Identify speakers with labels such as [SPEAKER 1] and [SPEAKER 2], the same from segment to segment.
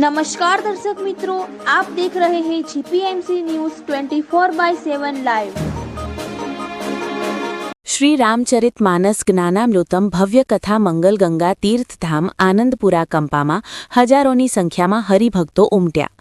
[SPEAKER 1] नमस्कार दर्शक मित्रों, आप देख रहे हैं GPMC news 24/7 live.
[SPEAKER 2] Shri Ramcharitmanas જ્ઞાનામૃતમ ભવ્ય કથા મંગલગંગા તીર્થધામ આનંદપુરા કંપામાં હજારોની સંખ્યામાં હરિભક્તો ઉમટ્યા।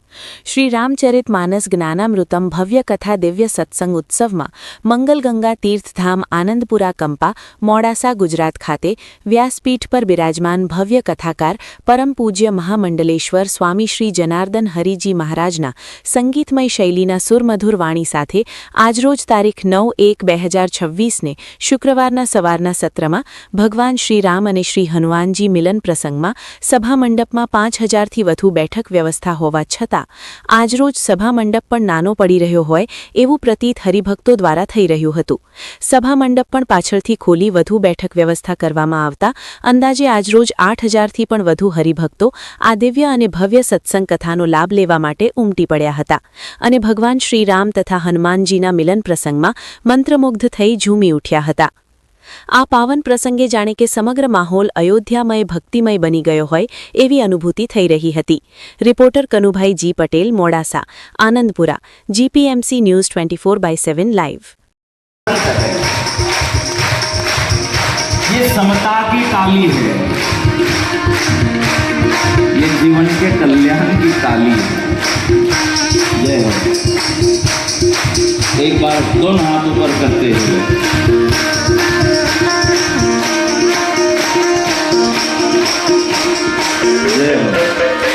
[SPEAKER 2] શ્રી રામચરિત માનસ જ્ઞાનામૃતમ ભવ્ય કથા દિવ્ય સત્સંગ ઉત્સવમાં મંગલગંગા તીર્થધામ આનંદપુરા કંપા મોડાસા ગુજરાત ખાતે વ્યાસપીઠ પર બિરાજમાન ભવ્ય કથાકાર પરમ પૂજ્ય મહામંડલેશ્વર સ્વામી શ્રી જનાર્દન હરિજી મહારાજના સંગીતમય શૈલીના સુરમધુર વાણી સાથે આજરોજ તારીખ 9/1/2026ને શુક્રવારના સવારના સત્રમાં ભગવાન શ્રી રામ અને શ્રી હનુમાનજી મિલન પ્રસંગમાં સભામંડપમાં 5000થી વધુ બેઠક વ્યવસ્થા હોવા છતાં આજરોજ સભામંડપ પણ નાનો પડી રહ્યો હોય એવું પ્રતીત હરિભક્તો દ્વારા થઈ રહ્યું હતું। સભામંડપ પણ પાછળથી ખોલી વધુ બેઠક વ્યવસ્થા કરવામાં આવતા અંદાજે આજરોજ 8000થી પણ વધુ હરિભક્તો આ દિવ્ય અને ભવ્ય સત્સંગ કથાનો લાભ લેવા માટે ઉમટી પડ્યા હતા અને ભગવાન શ્રી રામ તથા હનુમાનજીના મિલન પ્રસંગમાં મંત્રમુગ્ધ થઈ ઝૂમી ઉઠ્યા હતા। આ પાવન પ્રસંગે જાણે કે સમગ્ર માહોલ અયોધ્યામય ભક્તિમય બની ગયો હોય એવી અનુભૂતિ થઈ રહી હતી। રિપોર્ટર કનુભાઈ જી પટેલ, મોડાસા, આનંદપુરા, જીપીએમસી ન્યૂઝ 24/7 લાइव।
[SPEAKER 3] ये समता की ताली है, ये जीवन के कल्याण की ताली है। जय हो। एक बार दोनों हाथ ऊपर करते हुए जय हो।